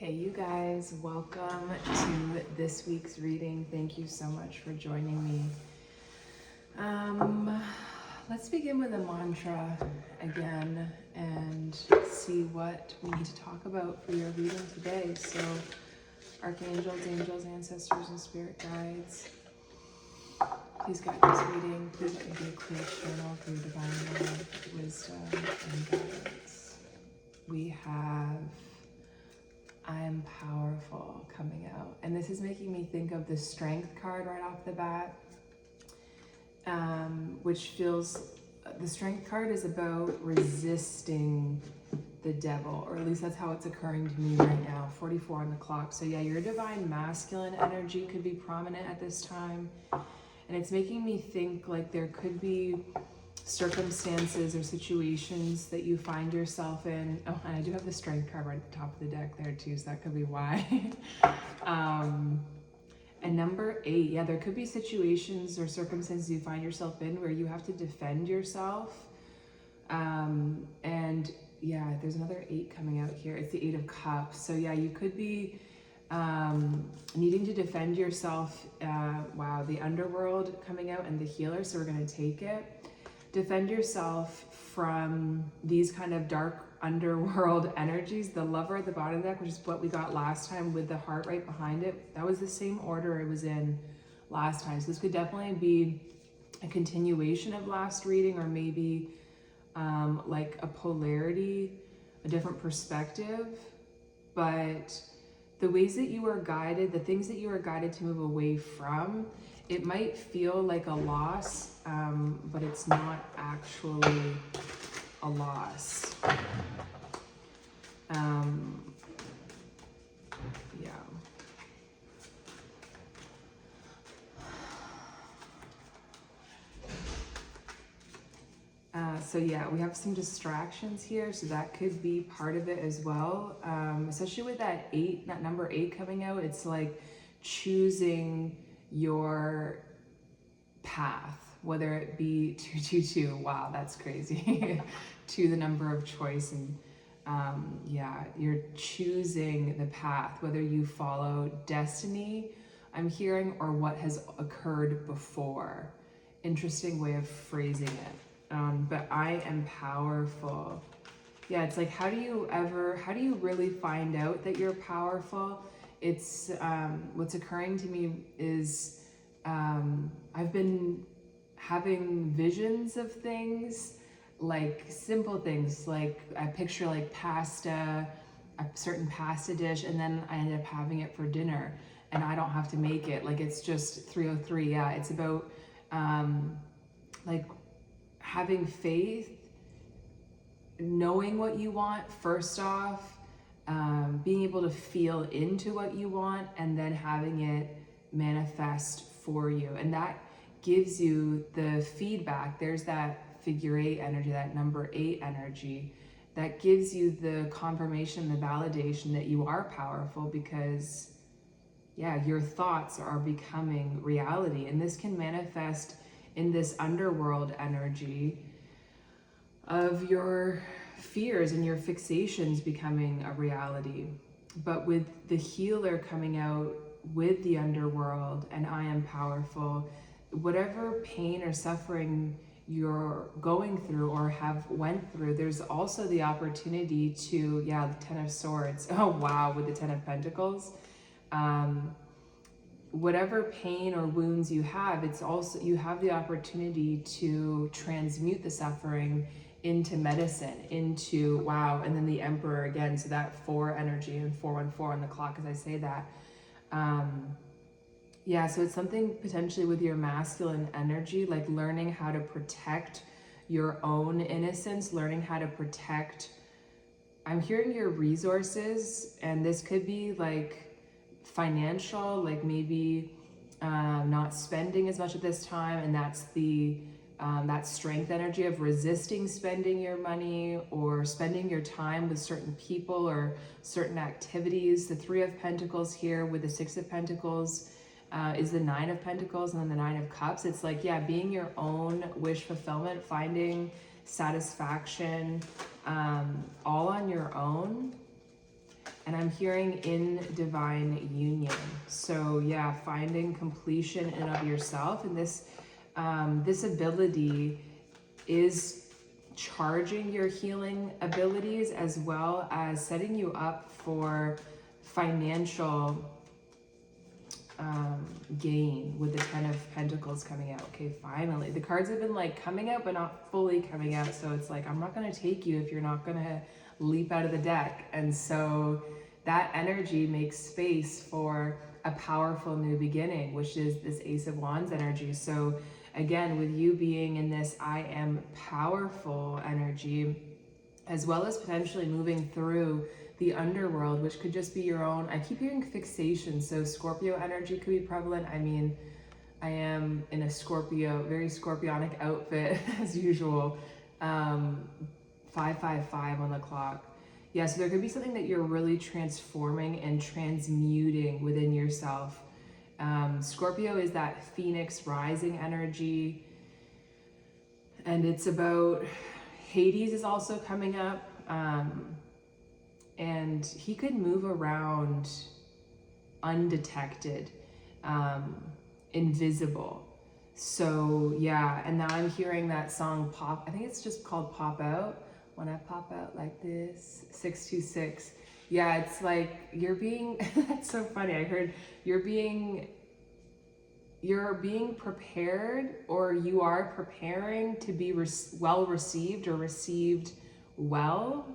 Hey you guys, welcome to this week's reading. Thank you so much for joining me. Let's begin with a mantra again and see what we need to talk about for your reading today. So, archangels, angels, ancestors, and spirit guides, please guide this reading. Please let me be a clear channel for your divine love, wisdom, and guidance. We have I am powerful coming out. And this is making me think of the strength card right off the bat, which feels, the strength card is about resisting the devil, or at least that's how it's occurring to me right now, 44 on the clock. So yeah, your divine masculine energy could be prominent at this time. And it's making me think like there could be circumstances or situations that you find yourself in. Oh, and I do have the strength card right at the top of the deck there too, so that could be why. And number 8, yeah, there could be situations or circumstances you find yourself in where you have to defend yourself. And yeah, there's another 8 coming out here. It's the 8 of Cups. So yeah, you could be needing to defend yourself. Wow, the underworld coming out and the healer, so we're going to take it. Defend yourself from these kind of dark underworld energies. The lover at the bottom of the deck, which is what we got last time with the heart right behind it. That was the same order it was in last time. So this could definitely be a continuation of last reading, or maybe like a polarity, a different perspective. But the ways that you are guided, the things that you are guided to move away from, it might feel like a loss, but it's not actually a loss. Yeah. So yeah, we have some distractions here, so that could be part of it as well. Especially with that 8, that number 8 coming out, it's like choosing your path, whether it be 222. Wow, that's crazy. 2, the number of choice, and yeah, you're choosing the path, whether you follow destiny, I'm hearing, or what has occurred before. Interesting way of phrasing it. But I am powerful. Yeah, it's like, how do you really find out that you're powerful? It's, what's occurring to me is, I've been having visions of things, like simple things, like I picture like pasta, a certain pasta dish, and then I end up having it for dinner and I don't have to make it. Like, it's just 303. Yeah, it's about like having faith, knowing what you want first off, being able to feel into what you want, and then having it manifest for you. And that gives you the feedback. There's that figure 8 energy, that number 8 energy, that gives you the confirmation, the validation that you are powerful, because yeah, your thoughts are becoming reality. And this can manifest in this underworld energy of your fears and your fixations becoming a reality. But with the healer coming out with the underworld and I am powerful, whatever pain or suffering you're going through or have went through, there's also the opportunity to, yeah, the 10 of Swords. Oh wow, with the 10 of Pentacles. Whatever pain or wounds you have, it's also, you have the opportunity to transmute the suffering into medicine, into, wow, and then the Emperor again, so that 4 energy and 414 on the clock as I say that. Yeah, so it's something potentially with your masculine energy, like learning how to protect your own innocence, learning how to protect, I'm hearing your resources, and this could be like financial, like maybe not spending as much at this time, and that's the that strength energy of resisting spending your money or spending your time with certain people or certain activities. The 3 of Pentacles here with the 6 of Pentacles is the 9 of Pentacles, and then the 9 of Cups. It's like, yeah, being your own wish fulfillment, finding satisfaction all on your own. And I'm hearing in divine union. So yeah, finding completion in and of yourself. And this ability is charging your healing abilities as well as setting you up for financial gain with the Ten of Pentacles coming out. Okay, finally. The cards have been like coming out, but not fully coming out. So it's like, I'm not going to take you if you're not going to leap out of the deck. And so that energy makes space for a powerful new beginning, which is this Ace of Wands energy. So again, with you being in this I am powerful energy, as well as potentially moving through the underworld, which could just be your own. I keep hearing fixation, so Scorpio energy could be prevalent. I mean, I am in a Scorpio, very Scorpionic outfit as usual. 555 on the clock. Yeah, so there could be something that you're really transforming and transmuting within yourself. Scorpio is that Phoenix rising energy, and it's about Hades is also coming up. And he could move around undetected, invisible. So yeah, and now I'm hearing that song pop, I think it's just called Pop Out. When I pop out like this, 626. Yeah, it's like you're being, that's so funny. I heard you're being prepared, or you are preparing to be well received or received well.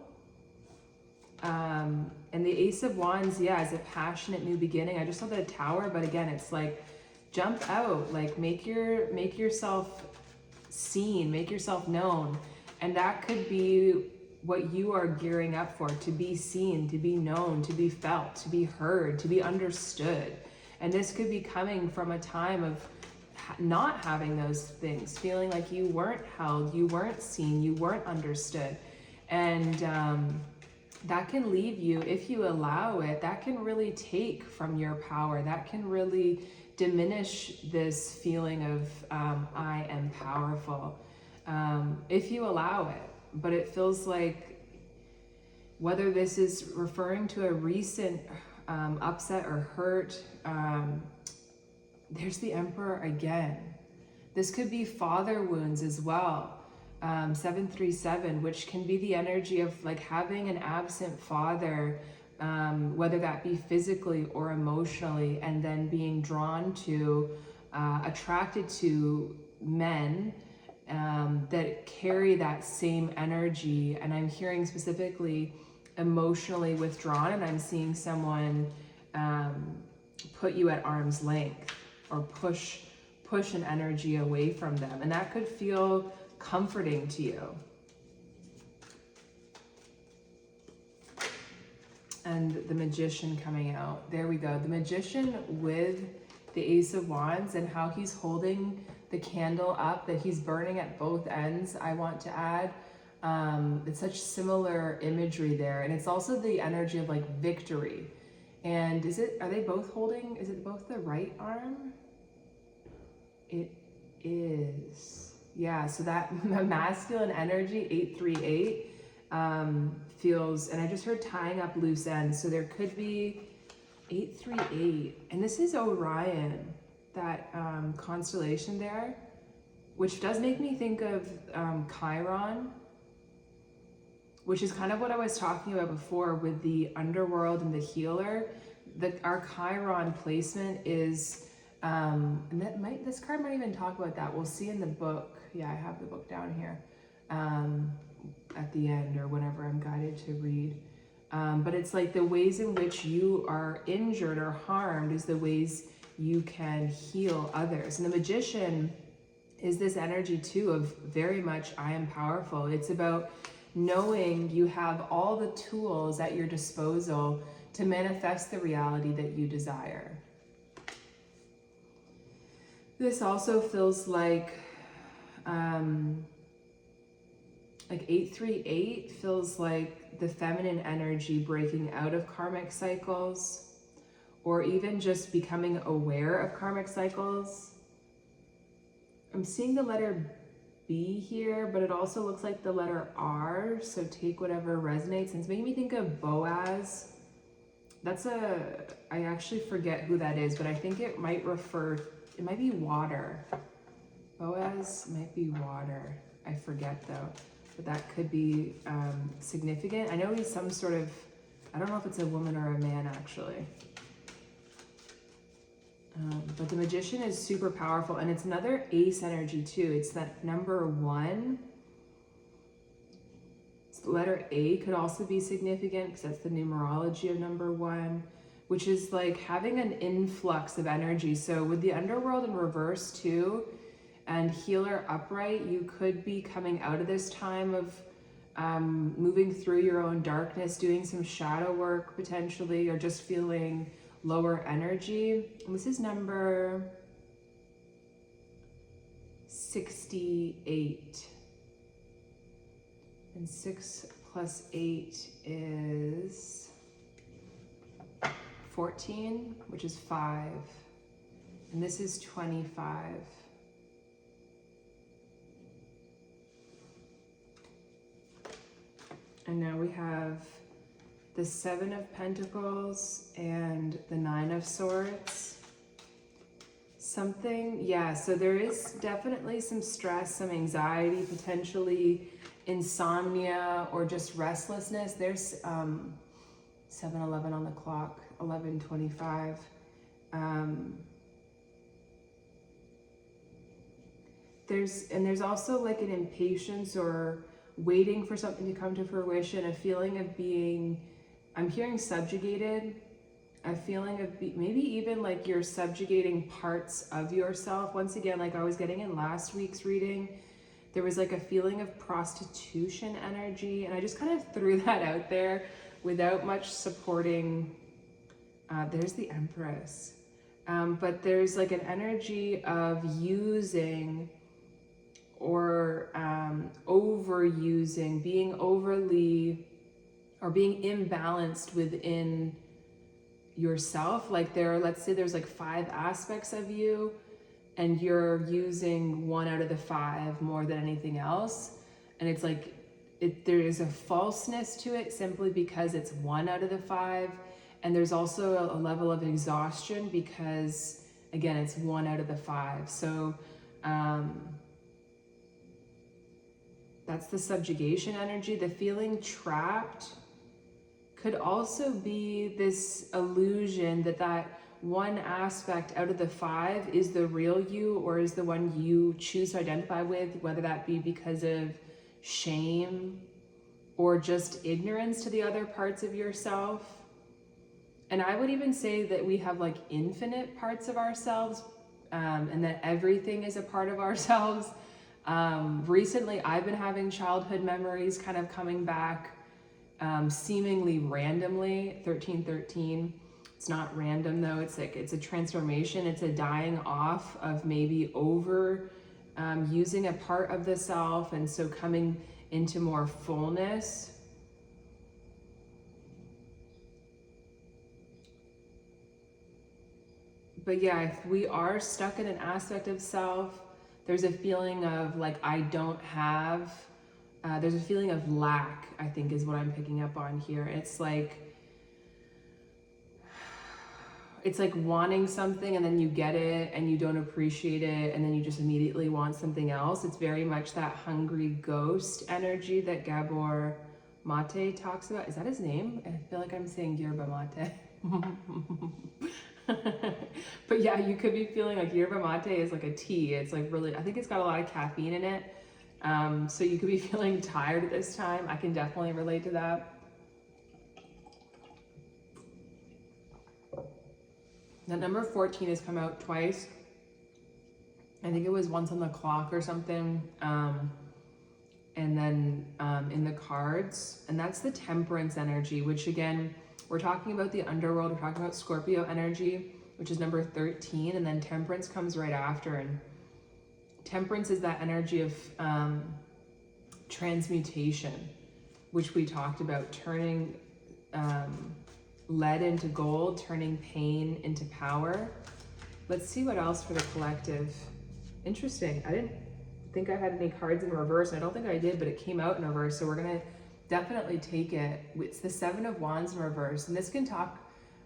And the Ace of Wands, yeah, is a passionate new beginning. I just saw the Tower, but again, it's like jump out, like make yourself seen, make yourself known. And that could be what you are gearing up for, to be seen, to be known, to be felt, to be heard, to be understood. And this could be coming from a time of not having those things, feeling like you weren't held, you weren't seen, you weren't understood. And that can leave you, if you allow it, that can really take from your power. That can really diminish this feeling of I am powerful. If you allow it. But it feels like, whether this is referring to a recent upset or hurt, there's the Emperor again. This could be father wounds as well. 737, which can be the energy of like having an absent father, whether that be physically or emotionally, and then being drawn to, attracted to men that carry that same energy. And I'm hearing specifically emotionally withdrawn, and I'm seeing someone put you at arm's length, or push an energy away from them, and that could feel comforting to you. And the Magician coming out, there we go. The Magician with the Ace of Wands, and how he's holding the candle up, that he's burning at both ends, I want to add. It's such similar imagery there. And it's also the energy of like victory. And are they both holding, is it both the right arm? It is. Yeah, so that masculine energy, 838, feels, and I just heard tying up loose ends. So there could be 838, and this is Orion, that constellation there, which does make me think of Chiron, which is kind of what I was talking about before with the underworld and the healer. Our Chiron placement is, and this card might even talk about that. We'll see in the book. Yeah, I have the book down here at the end, or whenever I'm guided to read. But it's like the ways in which you are injured or harmed is the ways you can heal others. And the Magician is this energy too of very much I am powerful. It's about knowing you have all the tools at your disposal to manifest the reality that you desire. This also feels like 838 feels like the feminine energy breaking out of karmic cycles, or even just becoming aware of karmic cycles. I'm seeing the letter B here, but it also looks like the letter R, so take whatever resonates. And it's making me think of Boaz, I actually forget who that is, but I think it might be water. Boaz might be water. I forget though, but that could be significant. I know he's some sort of, I don't know if it's a woman or a man actually. But the Magician is super powerful, and it's another ace energy too. It's that number 1. The letter A could also be significant because that's the numerology of number 1, which is like having an influx of energy. So with the underworld in reverse too, and healer upright, you could be coming out of this time of moving through your own darkness, doing some shadow work potentially, or just feeling lower energy. And this is number 68. And 6 plus 8 is 14, which is 5. And this is 25. And now we have the 7 of Pentacles and the 9 of Swords. Something, yeah, so there is definitely some stress, some anxiety, potentially insomnia or just restlessness. There's 7:11 on the clock, 11:25. There's also like an impatience or waiting for something to come to fruition, a feeling of being, I'm hearing subjugated, a feeling of maybe even like you're subjugating parts of yourself. Once again, like I was getting in last week's reading, there was like a feeling of prostitution energy, and I just kind of threw that out there without much supporting. There's the Empress. But there's like an energy of using or overusing, being overly or being imbalanced within yourself. Like let's say there's like 5 aspects of you, and you're using 1 out of the 5 more than anything else. And it's like, there is a falseness to it simply because it's 1 out of the 5. And there's also a level of exhaustion because, again, it's 1 out of the 5. So that's the subjugation energy. The feeling trapped could also be this illusion that 1 aspect out of the 5 is the real you, or is the one you choose to identify with, whether that be because of shame or just ignorance to the other parts of yourself. And I would even say that we have like infinite parts of ourselves, and that everything is a part of ourselves. Recently, I've been having childhood memories kind of coming back, seemingly randomly. 1313. It's not random though. It's like, it's a transformation. It's a dying off of maybe over using a part of the self, and so coming into more fullness. But yeah, if we are stuck in an aspect of self, there's a feeling of like, I don't have, there's a feeling of lack, I think is what I'm picking up on here. It's like wanting something and then you get it and you don't appreciate it, and then you just immediately want something else. It's very much that hungry ghost energy that Gabor Mate talks about. Is that his name? I feel like I'm saying yerba mate. But yeah, you could be feeling like yerba mate is like a tea. It's like really, I think it's got a lot of caffeine in it. So you could be feeling tired at this time. I can definitely relate to that. That number 14 has come out twice. I think it was once on the clock or something. And then in the cards. And that's the Temperance energy, which again, we're talking about the underworld. We're talking about Scorpio energy, which is number 13. And then Temperance comes right after. And Temperance is that energy of transmutation, which we talked about, turning lead into gold, turning pain into power. Let's see what else for the collective. Interesting. I didn't think I had any cards in reverse. I don't think I did, but it came out in reverse. So we're going to definitely take it. It's the 7 of Wands in reverse. And this can talk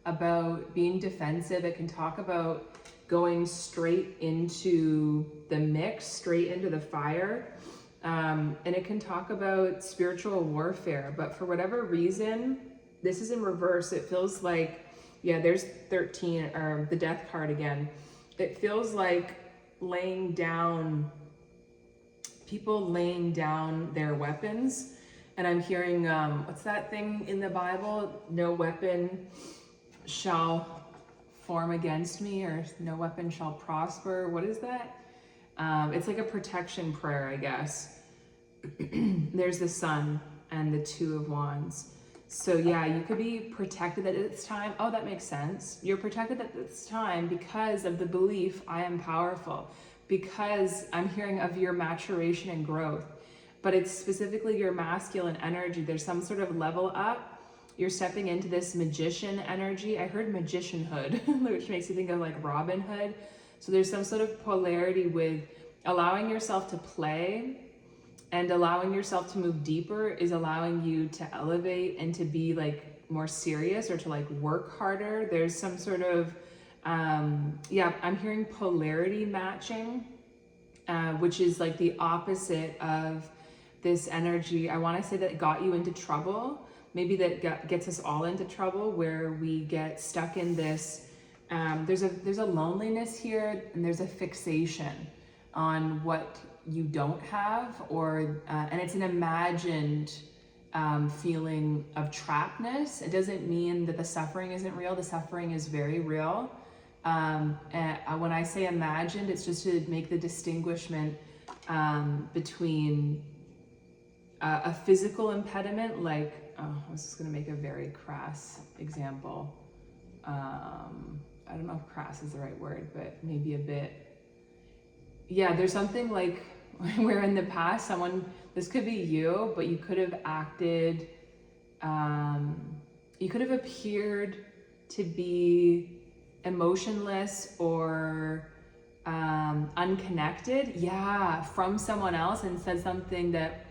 about being defensive. It can talk about going straight into the mix, straight into the fire. And it can talk about spiritual warfare, but for whatever reason, this is in reverse. It feels like, yeah, there's 13, or the death card again. It feels like people laying down their weapons. And I'm hearing, what's that thing in the Bible? No weapon shall form against me, or no weapon shall prosper. What is that? It's like a protection prayer, I guess. There's the Sun and the Two of Wands. So yeah, you could be protected at this time. Oh, that makes sense. You're protected at this time because of the belief, I am powerful. Because I'm hearing of your maturation and growth. But it's specifically your masculine energy. There's some sort of level up. You're stepping into this magician energy. I heard magicianhood, which makes you think of like Robin Hood. So there's some sort of polarity with allowing yourself to play, and allowing yourself to move deeper is allowing you to elevate and to be like more serious, or to like work harder. There's some sort of, yeah, I'm hearing polarity matching, which is like the opposite of this energy. I want to say that got you into trouble. Maybe that gets us all into trouble, where we get stuck in this, there's a loneliness here, and there's a fixation on what you don't have, or and it's an imagined feeling of trappedness. It doesn't mean that the suffering isn't real. The suffering is very real. And when I say imagined, it's just to make the distinguishment between a physical impediment, like, I was just going to make a very crass example. I don't know if crass is the right word, but maybe a bit. Yeah, there's something like where in the past this could be you, but you could have acted, you could have appeared to be emotionless or unconnected, yeah, from someone else, and said something that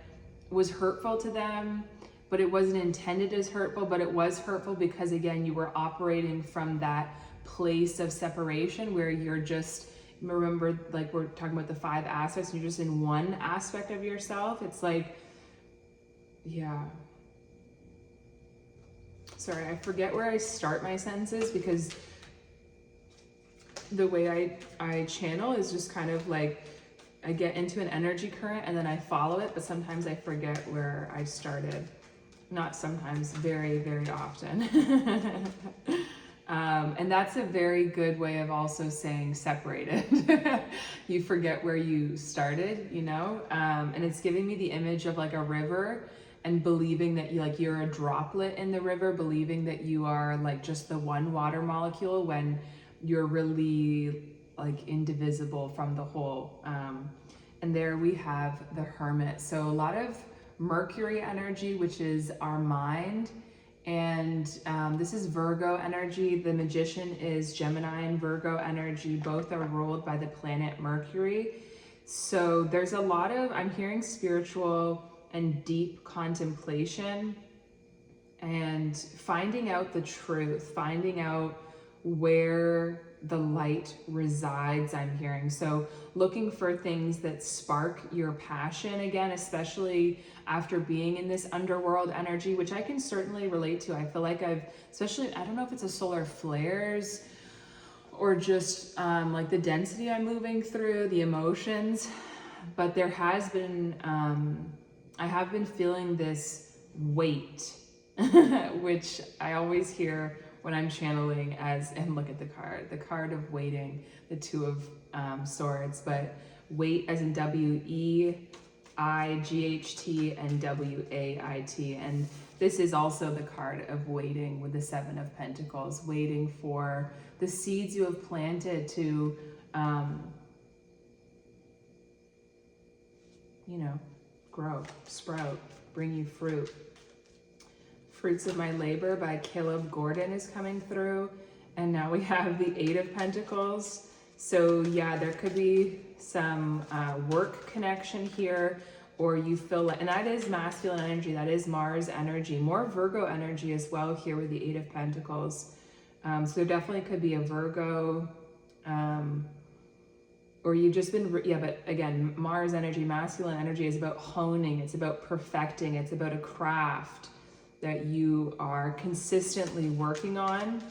was hurtful to them, but it wasn't intended as hurtful, but it was hurtful because, again, you were operating from that place of separation where you're just, remember, like we're talking about the 5 aspects, and you're just in one aspect of yourself. It's like, yeah. Sorry, I forget where I start my sentences, because the way I channel is just kind of like, I get into an energy current and then I follow it, but sometimes I forget where I started. Not sometimes, very, very often. And that's a very good way of also saying separated. You forget where you started, you know? And it's giving me the image of like a river, and believing that you're a droplet in the river, believing that you are like just the one water molecule, when you're really like indivisible from the whole. And there we have the Hermit. So a lot of Mercury energy, which is our mind. And this is Virgo energy. The Magician is Gemini and Virgo energy. Both are ruled by the planet Mercury. So there's a lot of, I'm hearing spiritual and deep contemplation, and finding out the truth, finding out where the light resides, I'm hearing. So looking for things that spark your passion again, especially after being in this underworld energy, which I can certainly relate to. I feel like especially, I don't know if it's a solar flares or just like the density I'm moving through, the emotions, but there has been, I have been feeling this weight, which I always hear when I'm channeling as, and look at the card of waiting, the Two of Swords, but weight as in WEIGHT and WAIT. And this is also the card of waiting with the Seven of Pentacles, waiting for the seeds you have planted to, grow, sprout, bring you fruit. Fruits of My Labor by Caleb Gordon is coming through. And now we have the Eight of Pentacles. So yeah, there could be some work connection here, or you feel like, and that is masculine energy, that is Mars energy, more Virgo energy as well here with the Eight of Pentacles. So there definitely could be a Virgo, or you've just been, yeah, but again, Mars energy, masculine energy is about honing, it's about perfecting, it's about a craft that you are consistently working on.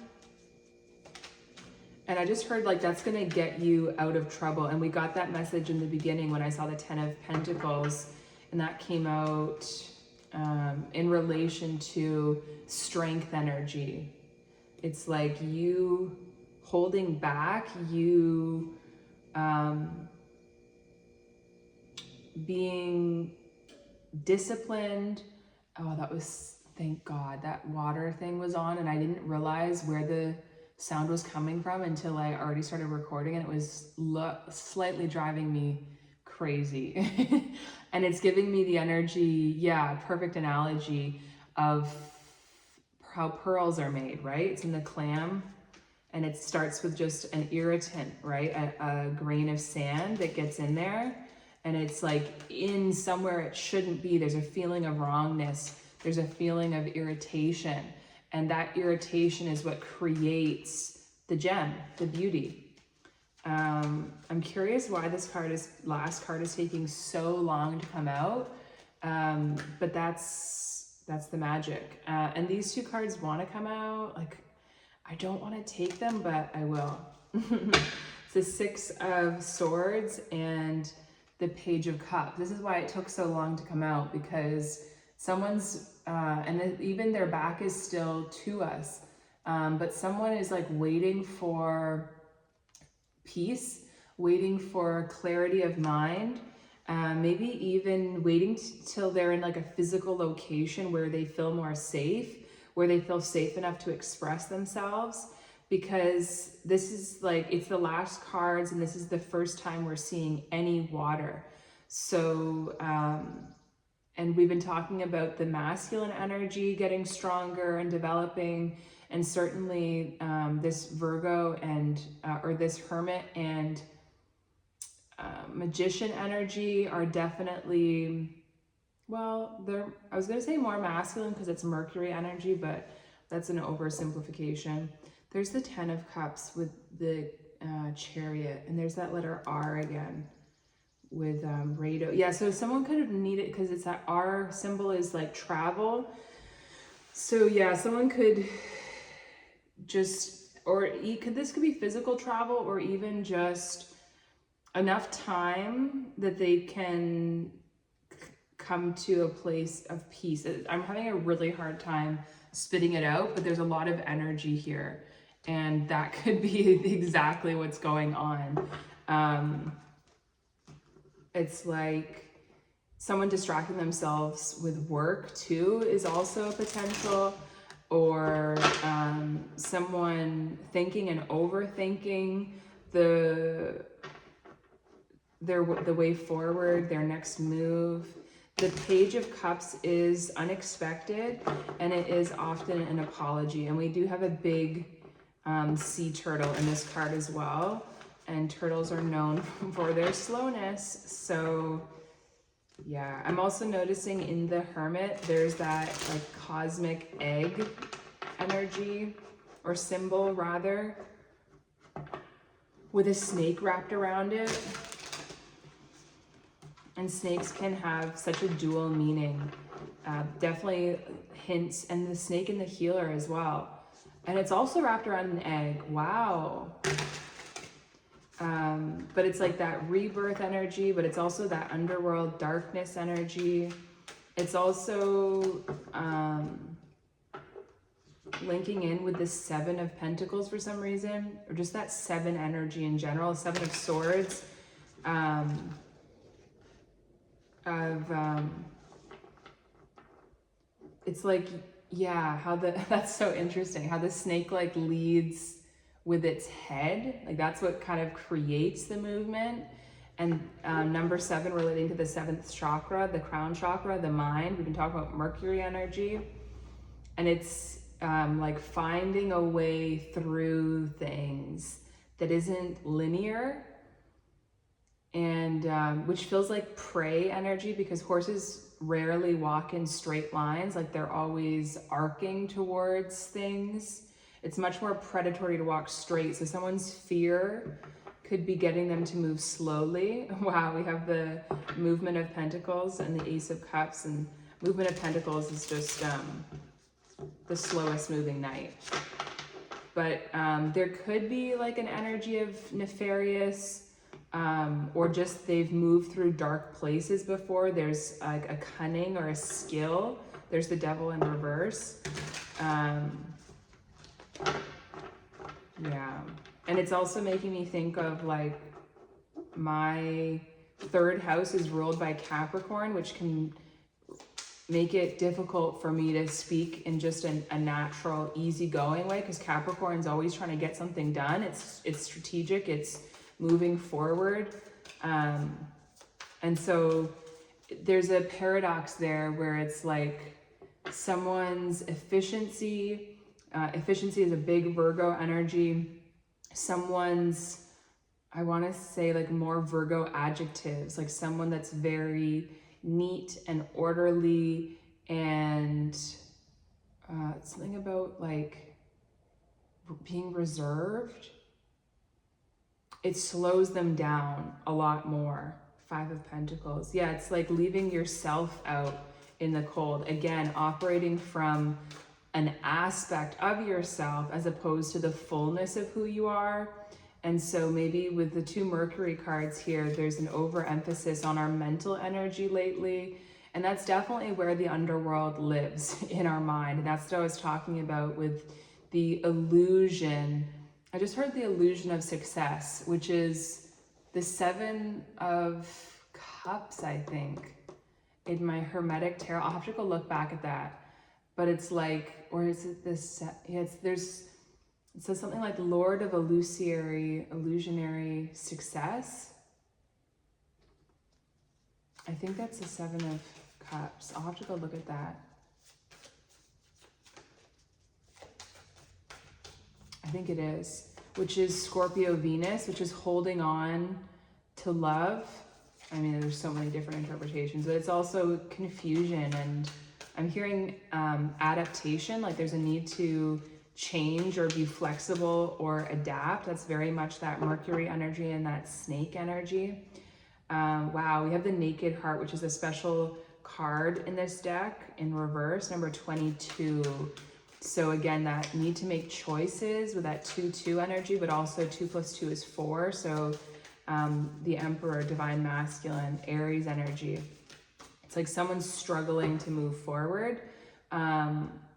And I just heard like that's gonna get you out of trouble. And we got that message in the beginning when I saw the 10 of Pentacles, and that came out in relation to strength energy. It's like you holding back, you being disciplined. Oh, that was, thank God, that water thing was on, and I didn't realize where the sound was coming from until I already started recording, and it was slightly driving me crazy. And it's giving me the energy, yeah, perfect analogy of how pearls are made, right? It's in the clam, and it starts with just an irritant, right? A grain of sand that gets in there, and it's like in somewhere it shouldn't be. There's a feeling of wrongness. There's a feeling of irritation, and that irritation is what creates the gem, the beauty. I'm curious why this last card is taking so long to come out, but that's the magic. And these two cards want to come out. Like, I don't want to take them, but I will. It's the Six of Swords and the Page of Cups. This is why it took so long to come out, because someone's, and even their back is still to us, but someone is like waiting for peace, waiting for clarity of mind, maybe even waiting till they're in like a physical location where they feel more safe, where they feel safe enough to express themselves, because this is like, it's the last cards, and this is the first time we're seeing any water. So, and we've been talking about the masculine energy getting stronger and developing, and certainly this Virgo and, or this Hermit and Magician energy are definitely, well, I was going to say more masculine because it's Mercury energy, but that's an oversimplification. There's the 10 of Cups with the Chariot, and there's that letter R again with Rado. Yeah, so someone could have needed, because it's that R symbol is like travel. So yeah, someone could just, this could be physical travel, or even just enough time that they can come to a place of peace. I'm having a really hard time spitting it out, but there's a lot of energy here, and that could be exactly what's going on. It's like someone distracting themselves with work too is also a potential, or someone thinking and overthinking the way forward, their next move. The Page of Cups is unexpected, and it is often an apology. And we do have a big sea turtle in this card as well. And turtles are known for their slowness. So yeah, I'm also noticing in the Hermit, there's that like cosmic egg energy, or symbol rather, with a snake wrapped around it. And snakes can have such a dual meaning. Definitely hints, and the snake and the healer as well. And it's also wrapped around an egg. Wow. But it's like that rebirth energy, but it's also that underworld darkness energy. It's also linking in with the Seven of Pentacles for some reason, or just that seven energy in general, Seven of Swords. It's like, yeah, how that's so interesting, how the snake like leads with its head, like that's what kind of creates the movement. And number 7 relating to the 7th chakra, the crown chakra, the mind. We've been talking about Mercury energy, and it's like finding a way through things that isn't linear, and which feels like prey energy, because horses rarely walk in straight lines, like they're always arcing towards things. It's much more predatory to walk straight. So someone's fear could be getting them to move slowly. Wow, we have the movement of pentacles and the ace of cups, and movement of pentacles is just the slowest moving knight. But there could be like an energy of nefarious, or just they've moved through dark places before. There's like a cunning or a skill. There's the devil in reverse. Yeah. And it's also making me think of like my third house is ruled by Capricorn, which can make it difficult for me to speak in just a natural, easygoing way, because Capricorn's always trying to get something done. It's strategic, it's moving forward. And so there's a paradox there where it's like someone's efficiency is a big Virgo energy. Someone's, I want to say like more Virgo adjectives, like someone that's very neat and orderly, and something about like being reserved. It slows them down a lot more. Five of Pentacles. Yeah, it's like leaving yourself out in the cold. Again, operating from an aspect of yourself as opposed to the fullness of who you are. And so maybe with the two Mercury cards here, there's an overemphasis on our mental energy lately. And that's definitely where the underworld lives in our mind. And that's what I was talking about with the illusion. I just heard the illusion of success, which is the Seven of Cups, I think, in my Hermetic Tarot. I'll have to go look back at that. But it's like, or is it this? Yeah, it says something like Lord of illusionary success. I think that's the Seven of Cups. I'll have to go look at that. I think it is, which is Scorpio Venus, which is holding on to love. I mean, there's so many different interpretations, but it's also confusion, and I'm hearing adaptation, like there's a need to change or be flexible or adapt. That's very much that Mercury energy and that snake energy. Wow, we have the Naked Heart, which is a special card in this deck in reverse, number 22. So again, that need to make choices with that 2-2 energy, but also 2 + 2 is 4. So the Emperor, Divine Masculine, Aries energy. It's like someone's struggling to move forward.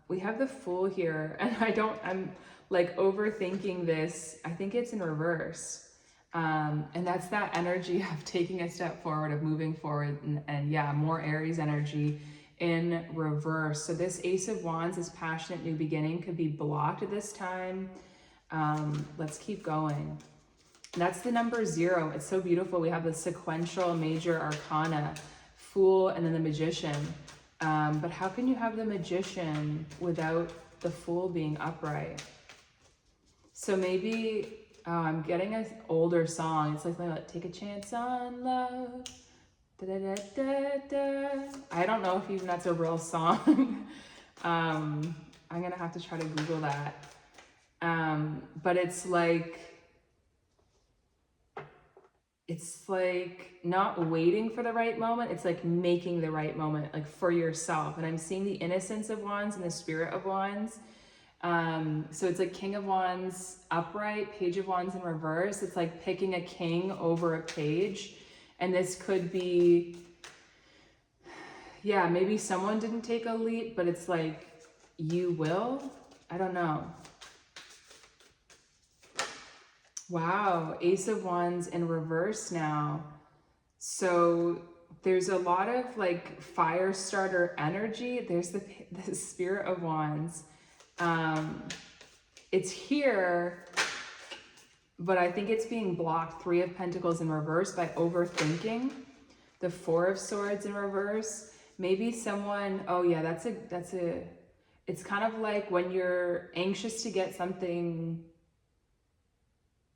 We have the Fool here, and I'm like overthinking this. I think it's in reverse. And that's that energy of taking a step forward, of moving forward, and yeah, more Aries energy in reverse. So this Ace of Wands, this passionate new beginning, could be blocked at this time. Let's keep going. That's the number 0. It's so beautiful. We have the sequential major arcana, Fool, and then the Magician. But how can you have the Magician without the Fool being upright? So maybe I'm getting an older song. It's like something like Take a Chance on Love. Da, da, da, da, da. I don't know if even that's a real song. I'm gonna have to try to Google that. But it's like not waiting for the right moment. It's like making the right moment, like for yourself. And I'm seeing the Innocence of Wands and the Spirit of Wands. So it's like King of Wands upright, Page of Wands in reverse. It's like picking a king over a page. And this could be, yeah, maybe someone didn't take a leap, but it's like, you will? I don't know. Wow, Ace of Wands in reverse now. So there's a lot of like fire starter energy. There's the Spirit of Wands. It's here, but I think it's being blocked. 3 of Pentacles in reverse by overthinking. The 4 of Swords in reverse. Maybe someone, oh yeah, it's kind of like when you're anxious to get something,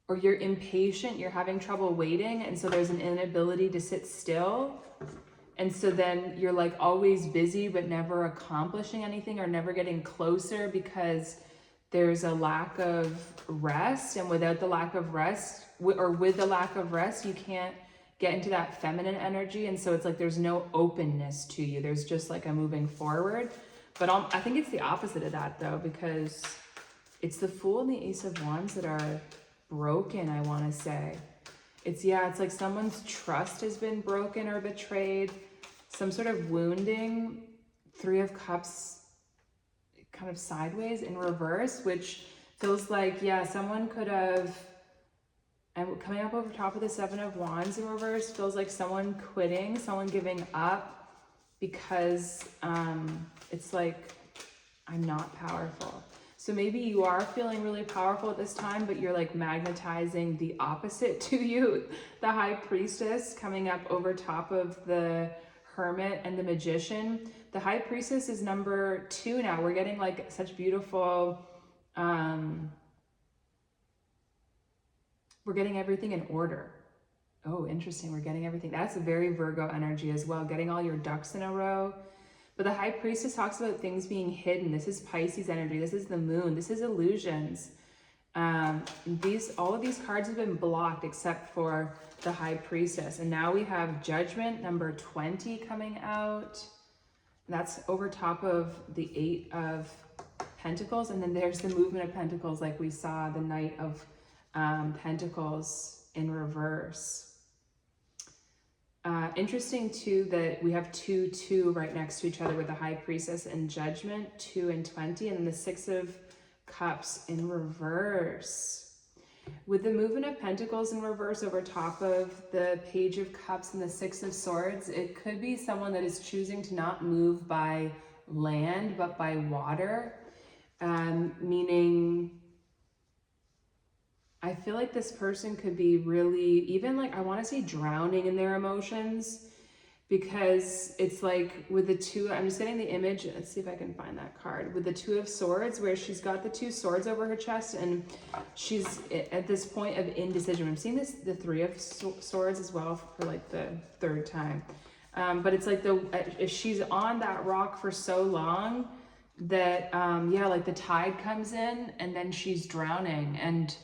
or you're impatient, you're having trouble waiting, and so there's an inability to sit still. And so then you're like always busy, but never accomplishing anything or never getting closer because there's a lack of rest, and without the lack of rest, or with the lack of rest, you can't get into that feminine energy. And so it's like there's no openness to you. There's just like a moving forward. But I think it's the opposite of that though, because it's the Fool and the Ace of Wands that are broken, I want to say. It's like someone's trust has been broken or betrayed, some sort of wounding. Three of Cups kind of sideways in reverse, which feels like, someone could have, and coming up over top of the Seven of Wands in reverse, feels like someone quitting, someone giving up because it's like, I'm not powerful. So maybe you are feeling really powerful at this time, but you're like magnetizing the opposite to you. The High Priestess coming up over top of the Hermit and the Magician. The High Priestess is number 2 now. We're getting like such beautiful, we're getting everything in order. Oh, interesting. We're getting everything. That's a very Virgo energy as well. Getting all your ducks in a row. But the High Priestess talks about things being hidden. This is Pisces energy. This is the moon. This is illusions. All of these cards have been blocked except for the High Priestess. And now we have Judgment, number 20 coming out. That's over top of the 8 of Pentacles. And then there's the Movement of Pentacles, like we saw, the Knight of Pentacles in reverse. Interesting too that we have 2, 2 right next to each other with the High Priestess and Judgment, 2 and 20, and then the 6 of Cups in reverse. With the Movement of Pentacles in reverse over top of the Page of Cups and the 6 of Swords, it could be someone that is choosing to not move by land, but by water, meaning I feel like this person could be really, even like, I want to say drowning in their emotions, because it's like with the 2, I'm just getting the image. Let's see if I can find that card. With the 2 of Swords, where she's got the 2 swords over her chest and she's at this point of indecision. I'm seeing the 3 of Swords as well for like the 3rd time. But it's like if she's on that rock for so long that, like the tide comes in and then she's drowning, and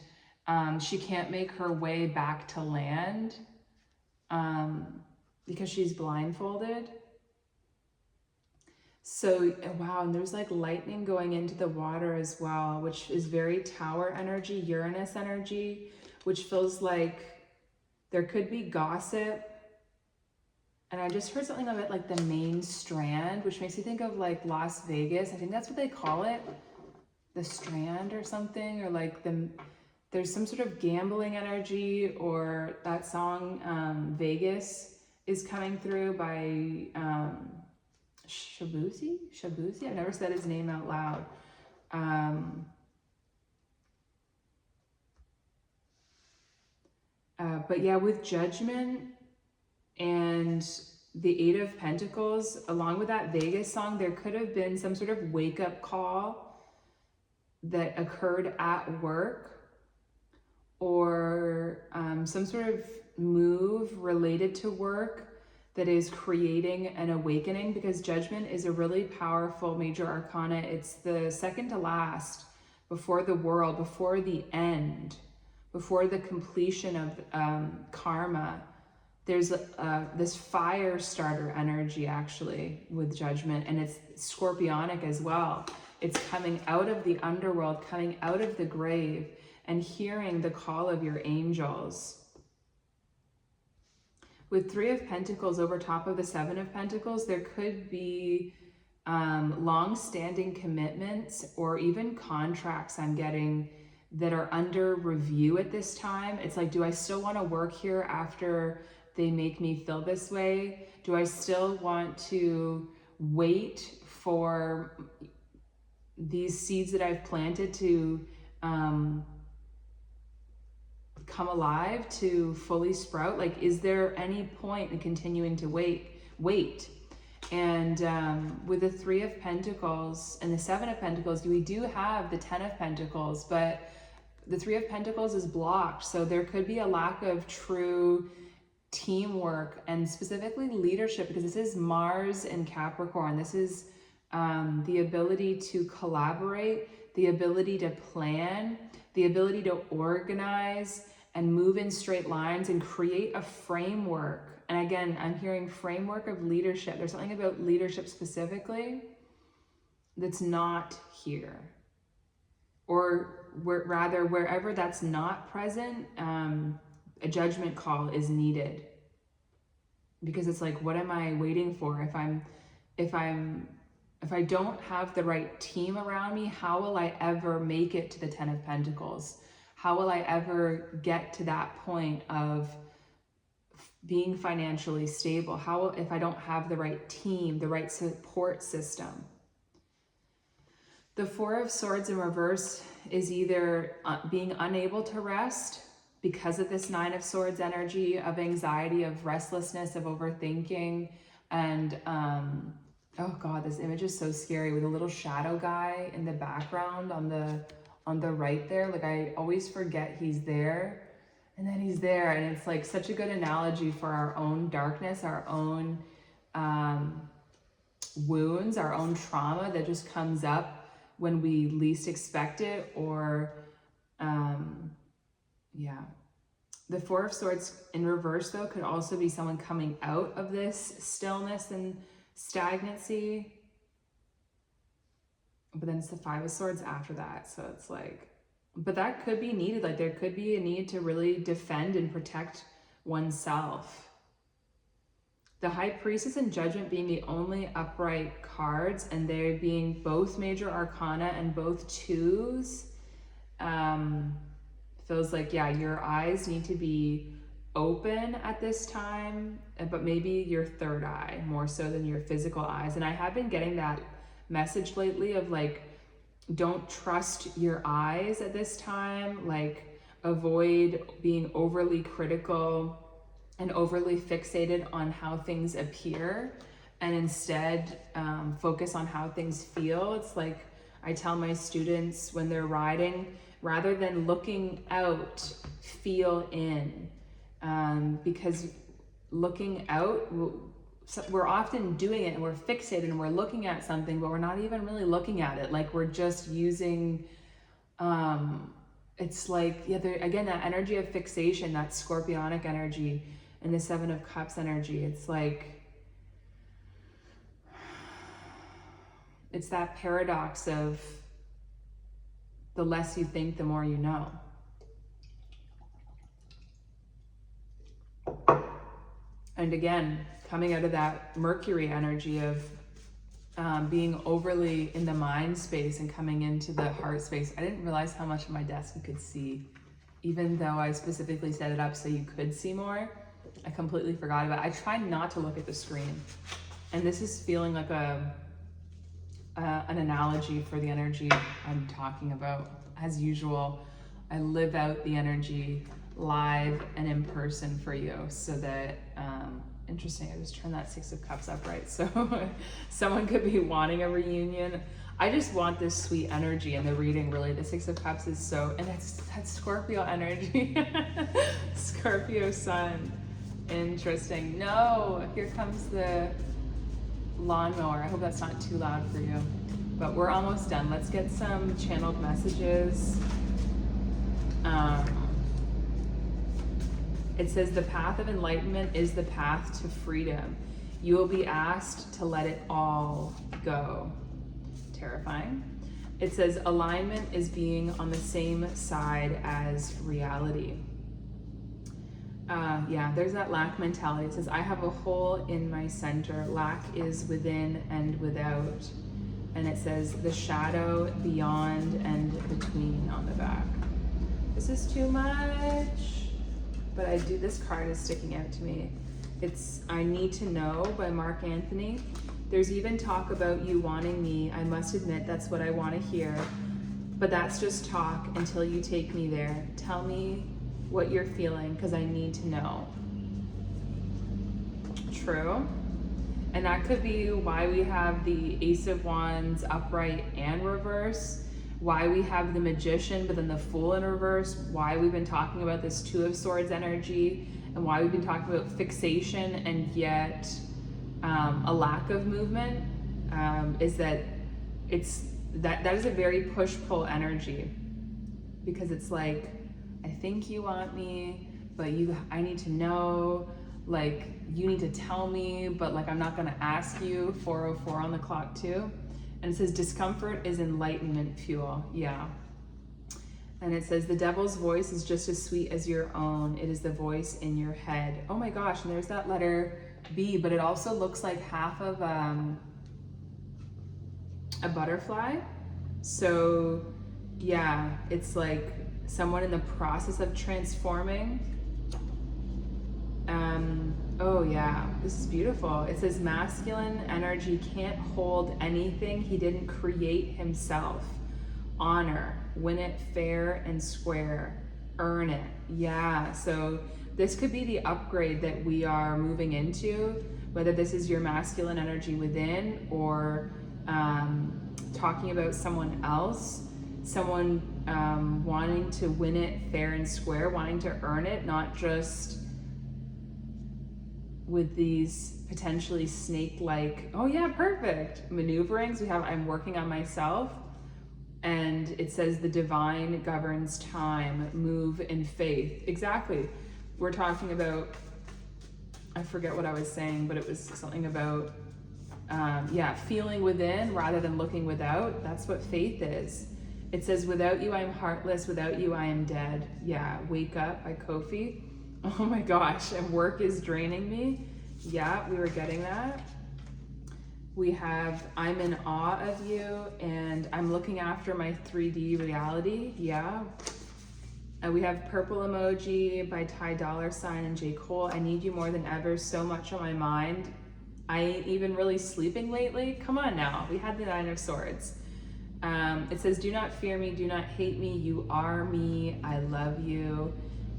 she can't make her way back to land because she's blindfolded. So, wow, and there's like lightning going into the water as well, which is very Tower energy, Uranus energy, which feels like there could be gossip. And I just heard something about like the main strand, which makes me think of like Las Vegas. I think that's what they call it, the Strand or something, or like there's some sort of gambling energy, or that song Vegas is coming through by Shabuzi? I've never said his name out loud. But yeah, with Judgment and the 8 of Pentacles, along with that Vegas song, there could have been some sort of wake-up call that occurred at work, or some sort of move related to work that is creating an awakening, because Judgment is a really powerful major arcana. It's the second to last before the world, before the end, before the completion of karma. There's this fire starter energy actually with Judgment, and it's scorpionic as well. It's coming out of the underworld, coming out of the grave, and hearing the call of your angels. With 3 of Pentacles over top of the 7 of Pentacles, there could be long-standing commitments or even contracts I'm getting that are under review at this time. It's like, do I still want to work here after they make me feel this way? Do I still want to wait for these seeds that I've planted to come alive, to fully sprout? Like, is there any point in continuing to wait? And with the 3 of Pentacles and the 7 of Pentacles, we do have the 10 of Pentacles, but the 3 of Pentacles is blocked. So there could be a lack of true teamwork and specifically leadership, because this is Mars and Capricorn. This is the ability to collaborate, the ability to plan, the ability to organize and move in straight lines and create a framework. And again, I'm hearing framework of leadership. There's something about leadership specifically that's not here. Or rather, wherever that's not present, a judgment call is needed. Because it's like, what am I waiting for? If I don't have the right team around me, how will I ever make it to the 10 of Pentacles? How will I ever get to that point of being financially stable? If I don't have the right team, the right support system? The Four of Swords in reverse is either being unable to rest because of this Nine of Swords energy of anxiety, of restlessness, of overthinking, and oh God, this image is so scary with a little shadow guy in the background on the right there. Like, I always forget he's there, and then he's there, and it's like such a good analogy for our own darkness, our own wounds, our own trauma that just comes up when we least expect it, or yeah. The Four of Swords in reverse, though, could also be someone coming out of this stillness and stagnancy. But then it's the Five of Swords after that. So it's like, but that could be needed. Like, there could be a need to really defend and protect oneself. The High Priestess and Judgment being the only upright cards, and they being both major arcana and both twos, feels like, yeah, your eyes need to be open at this time, but maybe your third eye more so than your physical eyes. And I have been getting that message lately of like, don't trust your eyes at this time. Like, avoid being overly critical and overly fixated on how things appear, and instead focus on how things feel. It's like I tell my students when they're riding, rather than looking out, feel in. Because looking out, we're often doing it and we're fixated and we're looking at something, but we're not even really looking at it. Like, we're just using, it's like, yeah, again, that energy of fixation, that scorpionic energy, and the Seven of Cups energy. It's like, it's that paradox of the less you think, the more you know. And again, coming out of that Mercury energy of being overly in the mind space and coming into the heart space. I didn't realize how much of my desk you could see, even though I specifically set it up so you could see more. I completely forgot about it. I try not to look at the screen. And this is feeling like an analogy for the energy I'm talking about. As usual, I live out the energy live and in person for you, so that, interesting, I just turned that Six of Cups upright, so someone could be wanting a reunion. I just want this sweet energy in the reading, really. The Six of Cups is so, and that's Scorpio energy. Scorpio sun. Interesting. No, here comes the lawnmower. I hope that's not too loud for you. But we're almost done. Let's get some channeled messages. It says the path of enlightenment is the path to freedom. You will be asked to let it all go. Terrifying. It says alignment is being on the same side as reality. Yeah, there's that lack mentality. It says, I have a hole in my center. Lack is within and without. And it says the shadow beyond and between on the back. This is too much. But this card is sticking out to me. It's I Need to Know by Mark Anthony. There's even talk about you wanting me. I must admit that's what I want to hear. But that's just talk until you take me there. Tell me what you're feeling, because I need to know. True. And that could be why we have the Ace of Wands upright and reverse, why we have the Magician but then the Fool in reverse, why we've been talking about this Two of Swords energy, and why we've been talking about fixation and yet a lack of movement, is that it's that is a very push-pull energy, because it's like, I think you want me, but I need to know, like, you need to tell me, but like, I'm not gonna ask you. 4:04 on the clock too. And it says discomfort is enlightenment fuel. Yeah. And it says the devil's voice is just as sweet as your own. It is the voice in your head. Oh my gosh, and there's that letter B, but it also looks like half of a butterfly. So yeah, it's like someone in the process of transforming. Oh yeah, this is beautiful. It says masculine energy can't hold anything he didn't create himself. Honor, win it fair and square, earn it. Yeah, so this could be the upgrade that we are moving into, whether this is your masculine energy within, or talking about someone else, someone wanting to win it fair and square, wanting to earn it, not just with these potentially snake-like, oh yeah, perfect, maneuverings. We have, I'm working on myself. And it says the divine governs time, move in faith. Exactly. We're talking about, I forget what I was saying, but it was something about, feeling within rather than looking without. That's what faith is. It says, without you, I am heartless. Without you, I am dead. Yeah, Wake Up by Kofi. Oh my gosh, and work is draining me. Yeah, we were getting that. We have, I'm in awe of you, and I'm looking after my 3D reality. Yeah. And we have purple emoji by Ty Dolla Sign and J. Cole. I need you more than ever, so much on my mind. I ain't even really sleeping lately. Come on now. We had the 9 of Swords. It says, do not fear me, do not hate me. You are me. I love you.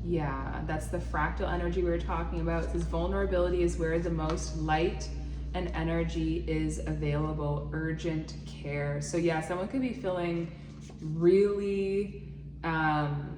Yeah, that's the fractal energy we were talking about. It says vulnerability is where the most light and energy is available. Urgent care. So yeah, someone could be feeling really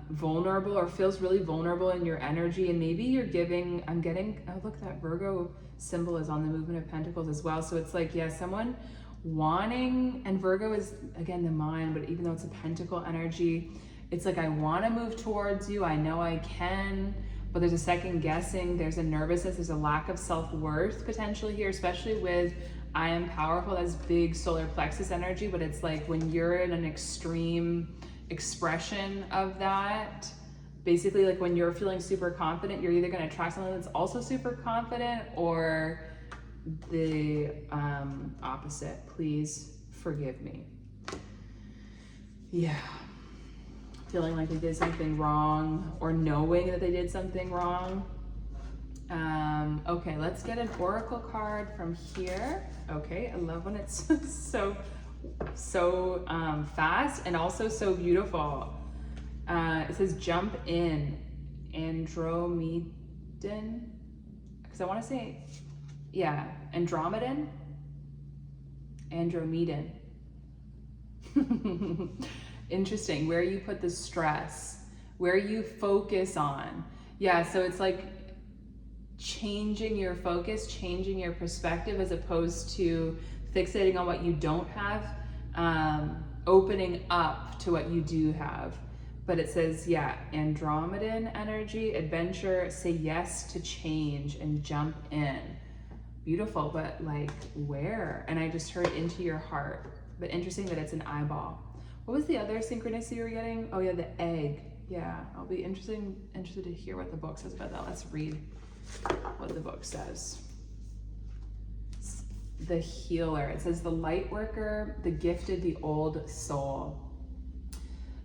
vulnerable, or feels really vulnerable in your energy, and maybe you're giving, I'm getting, oh look, that Virgo symbol is on the movement of pentacles as well. So it's like, yeah, someone wanting, and Virgo is again the mind, but even though it's a pentacle energy, it's like, I want to move towards you, I know I can, but there's a second guessing, there's a nervousness, there's a lack of self-worth potentially here, especially with I am powerful. That's big solar plexus energy, but it's like when you're in an extreme expression of that, basically like when you're feeling super confident, you're either going to attract someone that's also super confident, or the opposite. Please forgive me. Yeah. Feeling like they did something wrong, or knowing that they did something wrong. Okay, let's get an oracle card from here. Okay, I love when it's so fast and also so beautiful. It says jump in, Andromedan, because I want to say, yeah, Andromedan. Interesting, where you put the stress, where you focus on. Yeah, so it's like changing your focus, changing your perspective, as opposed to fixating on what you don't have, opening up to what you do have. But it says, yeah, Andromedan energy, adventure, say yes to change and jump in. Beautiful, but like where? And I just heard into your heart, but interesting that it's an eyeball. What was the other synchronicity you were getting? Oh yeah, the egg. Yeah, I'll be interested to hear what the book says about that. Let's read what the book says. The healer. It says the light worker, the gifted, the old soul.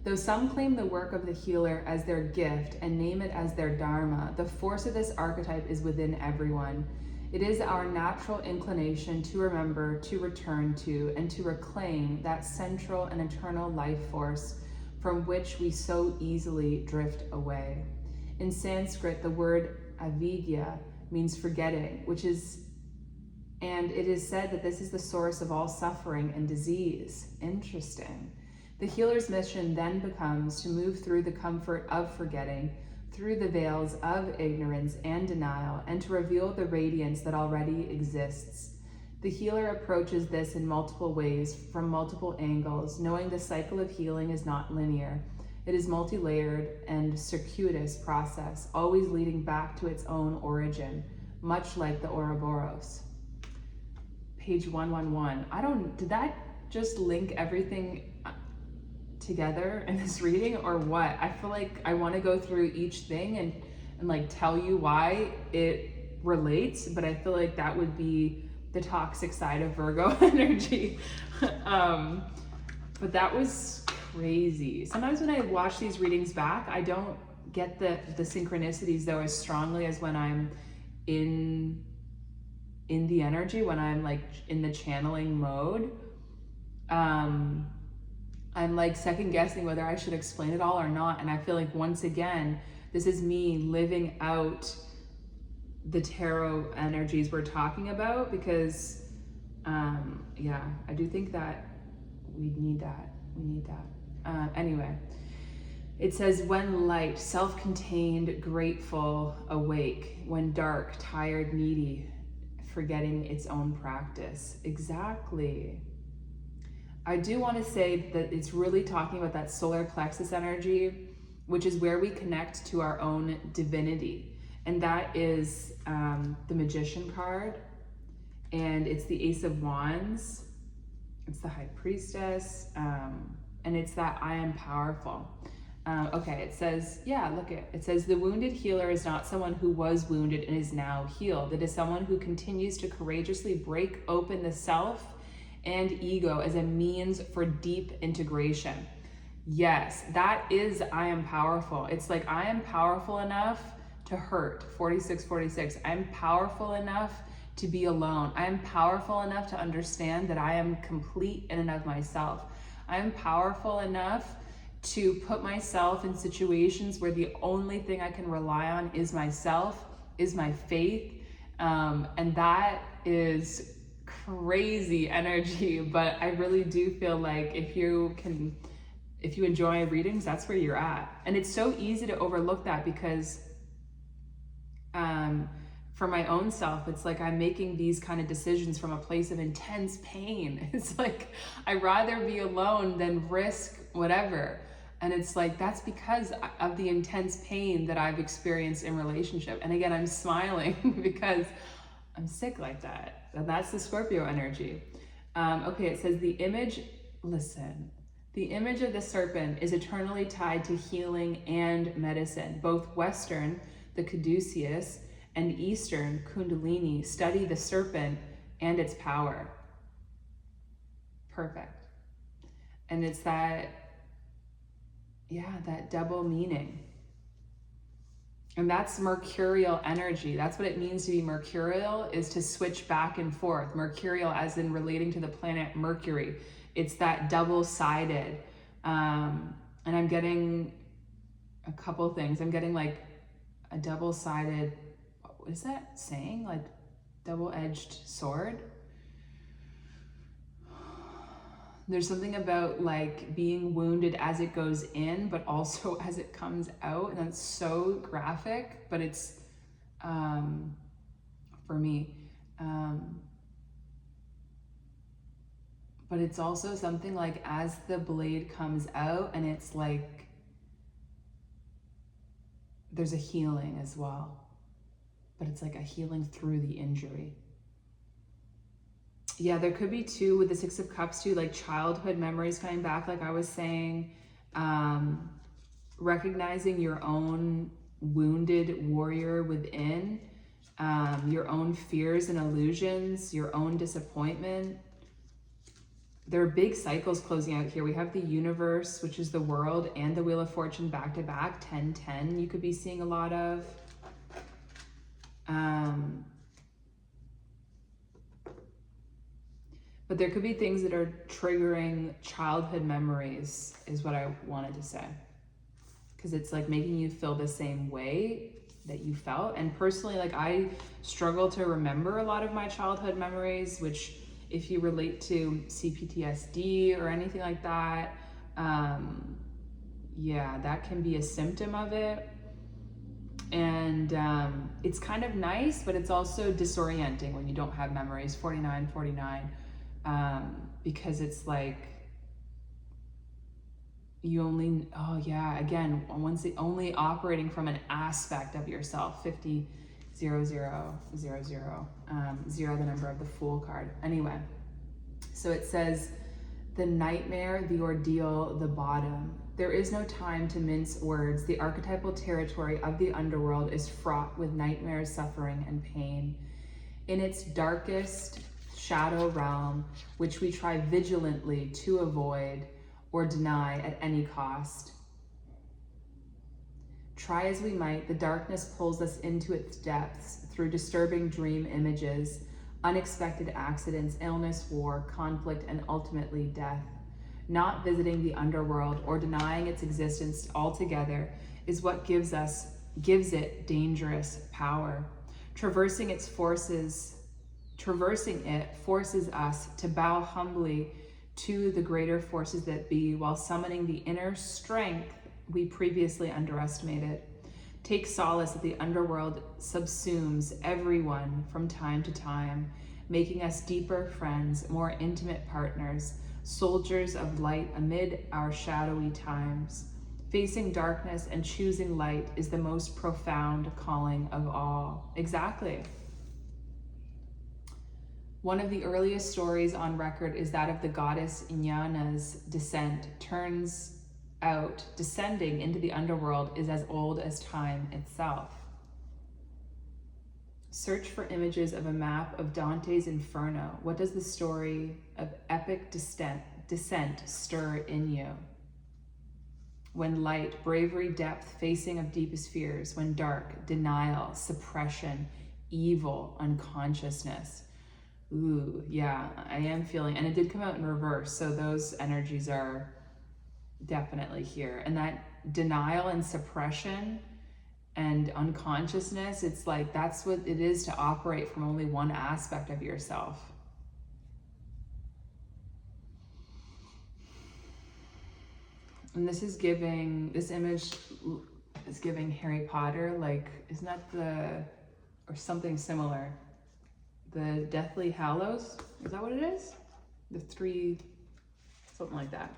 Though some claim the work of the healer as their gift and name it as their dharma, the force of this archetype is within everyone. It is our natural inclination to remember, to return to, and to reclaim that central and eternal life force from which we so easily drift away. In Sanskrit, the word avidya means forgetting, and it is said that this is the source of all suffering and disease. Interesting. The healer's mission then becomes to move through the comfort of forgetting, through the veils of ignorance and denial, and to reveal the radiance that already exists. The healer approaches this in multiple ways, from multiple angles, knowing the cycle of healing is not linear. It is multi-layered and circuitous process, always leading back to its own origin, much like the Ouroboros. Page 111. Did that just link everything together in this reading or what? I feel like I want to go through each thing and like tell you why it relates, but I feel like that would be the toxic side of Virgo energy. But that was crazy. Sometimes when I watch these readings back, I don't get the synchronicities though as strongly as when I'm in the energy, when I'm like in the channeling mode. I'm like second guessing whether I should explain it all or not. And I feel like once again, this is me living out the tarot energies we're talking about, because yeah, I do think that we need that. Anyway, it says, when light, self-contained, grateful, awake, when dark, tired, needy, forgetting its own practice. Exactly. I do want to say that it's really talking about that solar plexus energy, which is where we connect to our own divinity. And that is the Magician card. And it's the Ace of Wands. It's the High Priestess. And it's that I am powerful. Okay, it says, yeah, look it says, the wounded healer is not someone who was wounded and is now healed. It is someone who continues to courageously break open the self and ego as a means for deep integration. Yes, that is I am powerful. It's like I am powerful enough to hurt. 4646. I'm powerful enough to be alone. I am powerful enough to understand that I am complete in and of myself. I am powerful enough to put myself in situations where the only thing I can rely on is myself, is my faith. And that is crazy energy, but I really do feel like if you enjoy readings, that's where you're at. And it's so easy to overlook that because for my own self, it's like I'm making these kind of decisions from a place of intense pain. It's like I'd rather be alone than risk whatever. And it's like, that's because of the intense pain that I've experienced in relationship. And again, I'm smiling because I'm sick like that. And that's the Scorpio energy. Okay, it says the image of the serpent is eternally tied to healing and medicine. Both Western, the caduceus, and Eastern, kundalini, study the serpent and its power. Perfect. And it's that, yeah, that double meaning. And that's mercurial energy. That's what it means to be mercurial, is to switch back and forth. Mercurial as in relating to the planet Mercury. It's that double-sided. And I'm getting a couple things. I'm getting like a double-sided, what is that saying? Like double-edged sword? There's something about like being wounded as it goes in, but also as it comes out. And that's so graphic, but it's, for me, but it's also something like as the blade comes out, and it's like, there's a healing as well, but it's like a healing through the injury. Yeah, there could be too, with the Six of Cups too, like childhood memories coming back, like I was saying, recognizing your own wounded warrior within, your own fears and illusions, your own disappointment. There are big cycles closing out here. We have the universe, which is the world, and the Wheel of Fortune back to back, 10-10 you could be seeing a lot of. But there could be things that are triggering childhood memories, is what I wanted to say. Because it's like making you feel the same way that you felt. And personally, like I struggle to remember a lot of my childhood memories, which if you relate to CPTSD or anything like that, yeah, that can be a symptom of it. And it's kind of nice, but it's also disorienting when you don't have memories. 49, because it's like you only, oh yeah, again, once only operating from an aspect of yourself. 50, 0, 0, 0, 0, 0, the number of the Fool card. Anyway, so it says, the nightmare, the ordeal, the bottom. There is no time to mince words. The archetypal territory of the underworld is fraught with nightmares, suffering, and pain. In its darkest shadow realm, which we try vigilantly to avoid or deny at any cost. Try as we might, the darkness pulls us into its depths through disturbing dream images, unexpected accidents, illness, war, conflict, and ultimately death. Not visiting the underworld or denying its existence altogether is what gives it dangerous power. Traversing it forces us to bow humbly to the greater forces that be, while summoning the inner strength we previously underestimated. Take solace that the underworld subsumes everyone from time to time, making us deeper friends, more intimate partners, soldiers of light amid our shadowy times. Facing darkness and choosing light is the most profound calling of all. Exactly. One of the earliest stories on record is that of the goddess Inanna's descent. Turns out descending into the underworld is as old as time itself. Search for images of a map of Dante's Inferno. What does the story of epic descent stir in you? When light, bravery, depth, facing of deepest fears. When dark, denial, suppression, evil, unconsciousness. Ooh, yeah, I am feeling, and it did come out in reverse, so those energies are definitely here. And that denial and suppression and unconsciousness, it's like that's what it is to operate from only one aspect of yourself. And this image is giving Harry Potter, like, isn't that or something similar? The Deathly Hallows, is that what it is? The 3, something like that.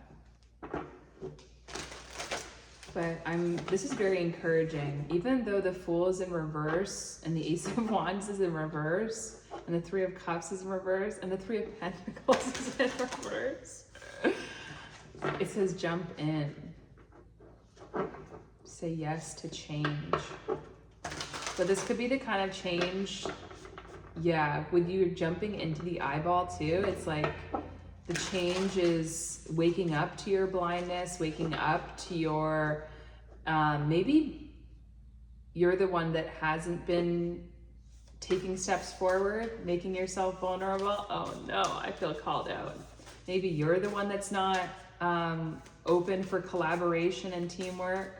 But this is very encouraging. Even though the Fool is in reverse, and the Ace of Wands is in reverse, and the 3 of Cups is in reverse, and the 3 of Pentacles is in reverse, it says jump in. Say yes to change. So this could be the kind of change, yeah, with you jumping into the eyeball too. It's like the change is waking up to your blindness, waking up to your, maybe you're the one that hasn't been taking steps forward, making yourself vulnerable. Oh no, I feel called out. Maybe you're the one that's not open for collaboration and teamwork.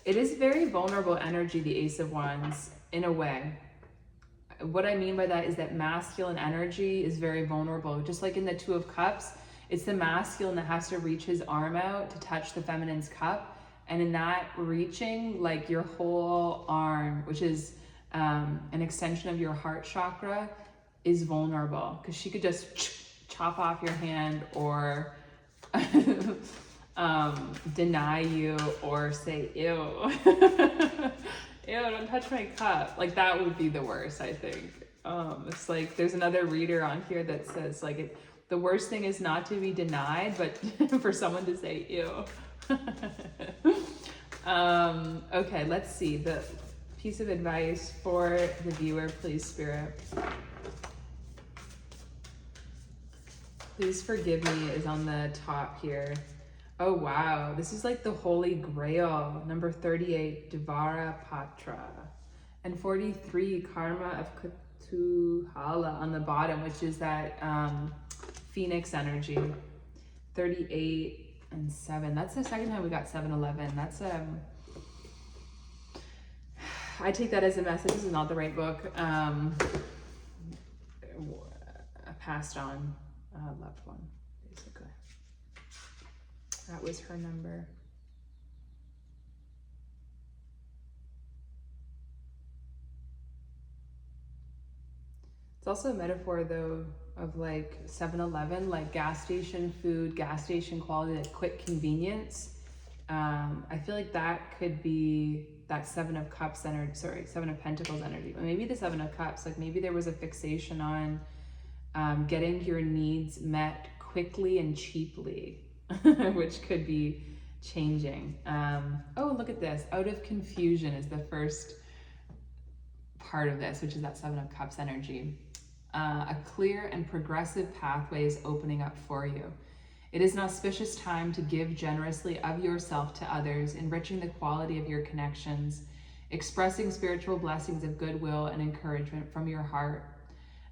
It is very vulnerable energy, the Ace of Wands, in a way. What I mean by that is that masculine energy is very vulnerable. Just like in the 2 of Cups, it's the masculine that has to reach his arm out to touch the feminine's cup. And in that reaching, like your whole arm, which is an extension of your heart chakra, is vulnerable. Because she could just chop off your hand or deny you or say, ew. Ew, don't touch my cup. Like that would be the worst, I think. It's like there's another reader on here that says like the worst thing is not to be denied, but for someone to say ew. Okay, let's see. The piece of advice for the viewer, please, Spirit. Please forgive me is on the top here. Oh wow, this is like the Holy Grail, number 38, Dvara Patra, and 43, Karma of Kutuhala on the bottom, which is that Phoenix energy. 38 and 7. That's the second time we got 711. That's I take that as a message. This is not the right book. A passed on loved one, basically. That was her number. It's also a metaphor though of like 7-Eleven, like gas station food, gas station quality, like quick convenience. I feel like that could be that Seven of Cups energy, sorry, Seven of Pentacles energy. But maybe the Seven of Cups, like maybe there was a fixation on getting your needs met quickly and cheaply, which could be changing. Oh, look at this. Out of confusion is the first part of this, which is that Seven of Cups energy. A clear and progressive pathway is opening up for you. It is an auspicious time to give generously of yourself to others, enriching the quality of your connections, expressing spiritual blessings of goodwill and encouragement from your heart.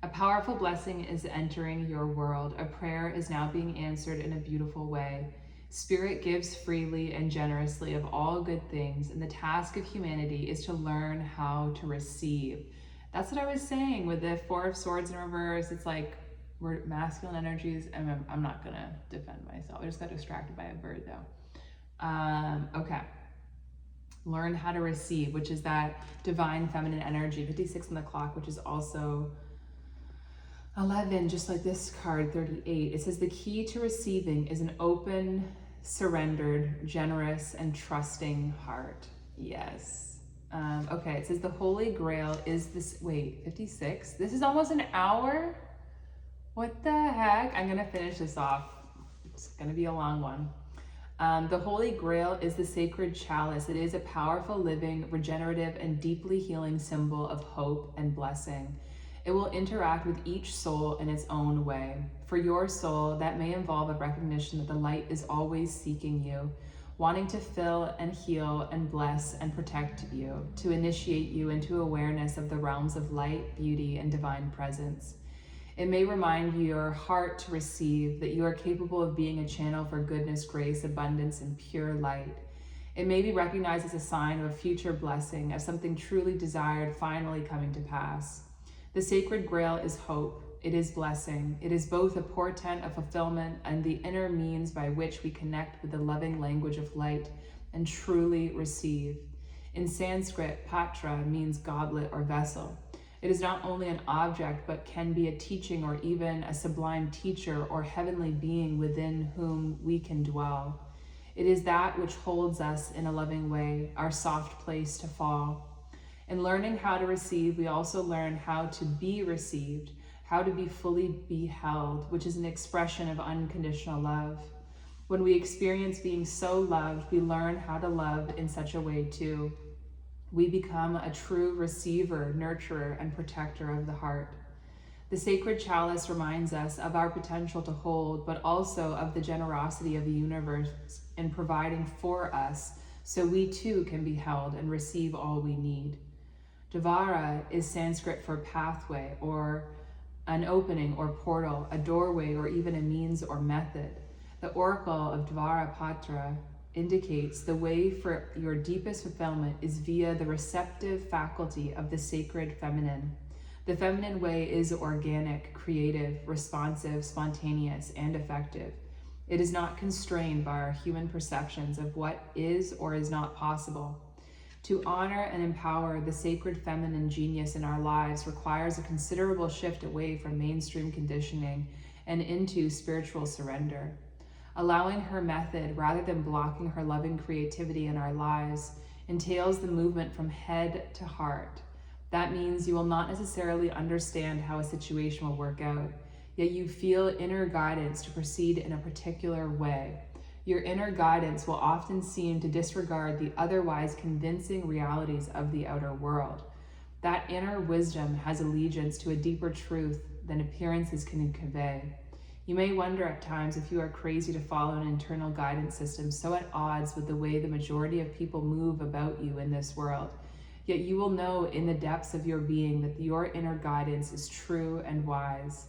A powerful blessing is entering your world. A prayer is now being answered in a beautiful way. Spirit gives freely and generously of all good things, and the task of humanity is to learn how to receive. That's what I was saying with the Four of Swords in reverse. It's like we're masculine energies, and I'm not gonna defend myself. I just got distracted by a bird though. Okay. Learn how to receive, which is that divine feminine energy, 56 on the clock, which is also 11, just like this card, 38. It says the key to receiving is an open, surrendered, generous, and trusting heart. Yes. Okay, it says the Holy Grail is this, wait, 56? This is almost an hour? What the heck? I'm gonna finish this off. It's gonna be a long one. The Holy Grail is the sacred chalice. It is a powerful, living, regenerative, and deeply healing symbol of hope and blessing. It will interact with each soul in its own way. For your soul, that may involve a recognition that the light is always seeking you, wanting to fill and heal and bless and protect you, to initiate you into awareness of the realms of light, beauty, and divine presence. It may remind your heart to receive that you are capable of being a channel for goodness, grace, abundance, and pure light. It may be recognized as a sign of a future blessing, of something truly desired finally coming to pass. The sacred grail is hope. It is blessing. It is both a portent of fulfillment and the inner means by which we connect with the loving language of light and truly receive. In Sanskrit, patra means goblet or vessel. It is not only an object, but can be a teaching or even a sublime teacher or heavenly being within whom we can dwell. It is that which holds us in a loving way, our soft place to fall. In learning how to receive, we also learn how to be received, how to be fully beheld, which is an expression of unconditional love. When we experience being so loved, we learn how to love in such a way too. We become a true receiver, nurturer, and protector of the heart. The sacred chalice reminds us of our potential to hold, but also of the generosity of the universe in providing for us so we too can be held and receive all we need. Dvara is Sanskrit for pathway or an opening or portal, a doorway, or even a means or method. The oracle of Dvara Patra indicates the way for your deepest fulfillment is via the receptive faculty of the sacred feminine. The feminine way is organic, creative, responsive, spontaneous, and effective. It is not constrained by our human perceptions of what is or is not possible. To honor and empower the sacred feminine genius in our lives requires a considerable shift away from mainstream conditioning and into spiritual surrender. Allowing her method rather than blocking her loving creativity in our lives entails the movement from head to heart. That means you will not necessarily understand how a situation will work out, yet you feel inner guidance to proceed in a particular way. Your inner guidance will often seem to disregard the otherwise convincing realities of the outer world. That inner wisdom has allegiance to a deeper truth than appearances can convey. You may wonder at times if you are crazy to follow an internal guidance system so at odds with the way the majority of people move about you in this world. Yet you will know in the depths of your being that your inner guidance is true and wise.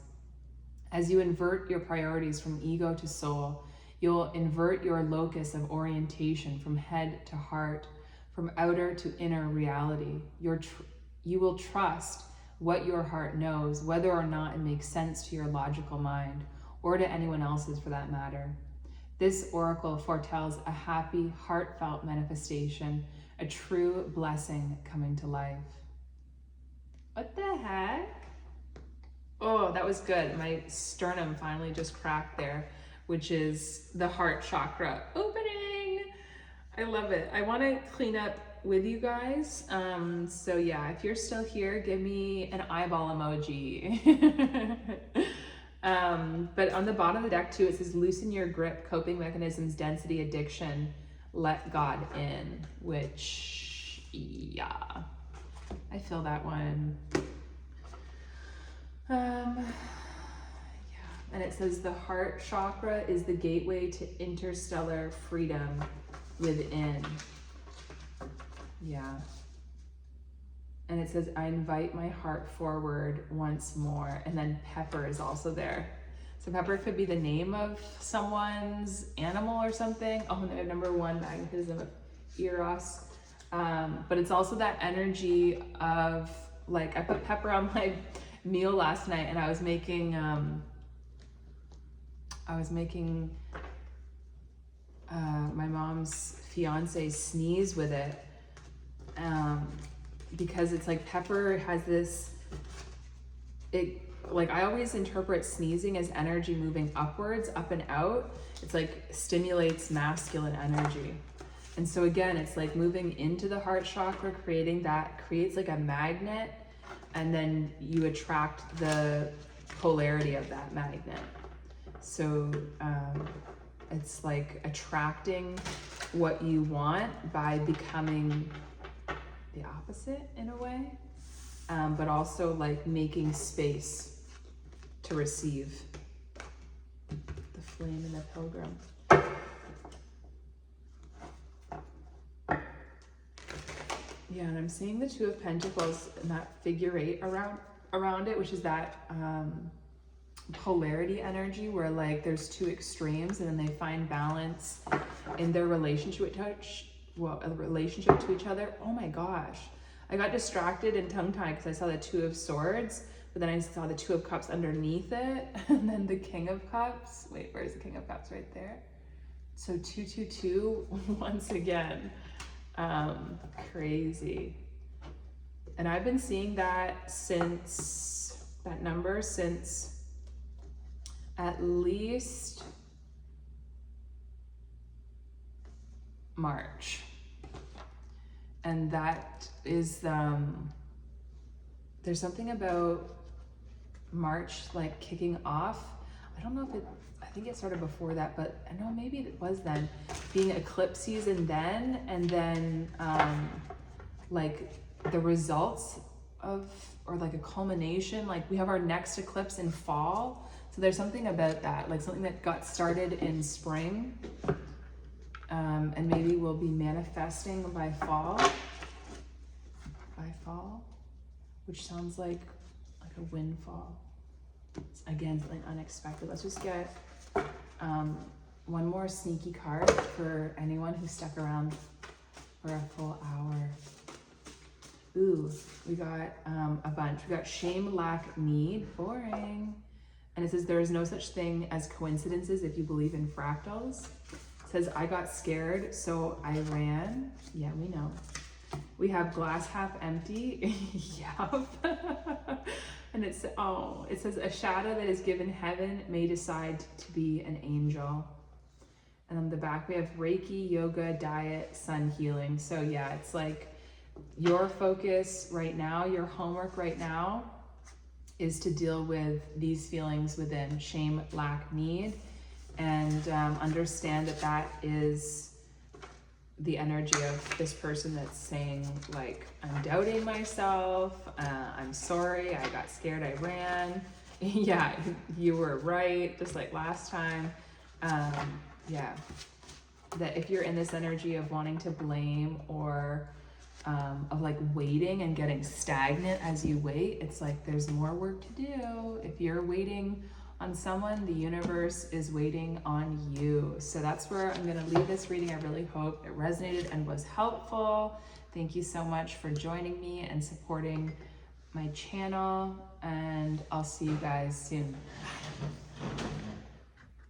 As you invert your priorities from ego to soul, you'll invert your locus of orientation from head to heart, from outer to inner reality. You will trust what your heart knows, whether or not it makes sense to your logical mind, or to anyone else's for that matter. This oracle foretells a happy, heartfelt manifestation, a true blessing coming to life. What the heck? Oh, that was good. My sternum finally just cracked there, which is the heart chakra opening. I love it. I want to clean up with you guys. So yeah, if you're still here, give me an eyeball emoji. But on the bottom of the deck too, it says loosen your grip, coping mechanisms, density, addiction, let God in, which, yeah, I feel that one. Yeah, and it says the heart chakra is the gateway to interstellar freedom within. Yeah. And it says, I invite my heart forward once more. And then Pepper is also there. So Pepper could be the name of someone's animal or something. Oh, and they have number 1 magnetism of Eros. But it's also that energy of, like, I put Pepper on my meal last night, and I was making my mom's fiance sneeze with it, because it's like Pepper has this, like I always interpret sneezing as energy moving upwards, up and out. It's like stimulates masculine energy. And so again, it's like moving into the heart chakra, creates like a magnet, and then you attract the polarity of that magnet. So it's like attracting what you want by becoming the opposite in a way, but also like making space to receive the flame and the pilgrim. Yeah, and I'm seeing the 2 of Pentacles and that figure 8 around it, which is that polarity energy where like there's 2 extremes and then they find balance in their relationship to each other. Oh my gosh. I got distracted and tongue-tied because I saw the 2 of Swords, but then I saw the 2 of Cups underneath it, and then the King of Cups. Wait, where's the King of Cups? Right there. So 222 once again. Crazy. And I've been seeing that number since at least March. And that is, there's something about March like kicking off. I don't know if I think it started before that, but I know maybe it was then, being eclipse season then, and then like the results of, or like a culmination, like we have our next eclipse in fall. So there's something about that, like something that got started in spring, and maybe we'll be manifesting by fall, which sounds like a windfall. Again, something unexpected. Let's just get one more sneaky card for anyone who stuck around for a full hour. Ooh, we got a bunch. We got shame, lack, need, boring. And it says there is no such thing as coincidences if you believe in fractals. It says I got scared, so I ran. Yeah, we know. We have glass half empty. Yep. And it says a shadow that is given heaven may decide to be an angel. And on the back we have Reiki, yoga, diet, sun healing. So yeah, it's like your focus right now, your homework right now is to deal with these feelings within: shame, lack, need, and understand that that is the energy of this person that's saying like, I'm doubting myself, I'm sorry, I got scared, I ran. Yeah, you were right, just like last time. Yeah, that if you're in this energy of wanting to blame or of like waiting and getting stagnant as you wait, it's like there's more work to do. If you're waiting on someone, the universe is waiting on you. So that's where I'm going to leave this reading. I really hope it resonated and was helpful. Thank you so much for joining me and supporting my channel, and I'll see you guys soon.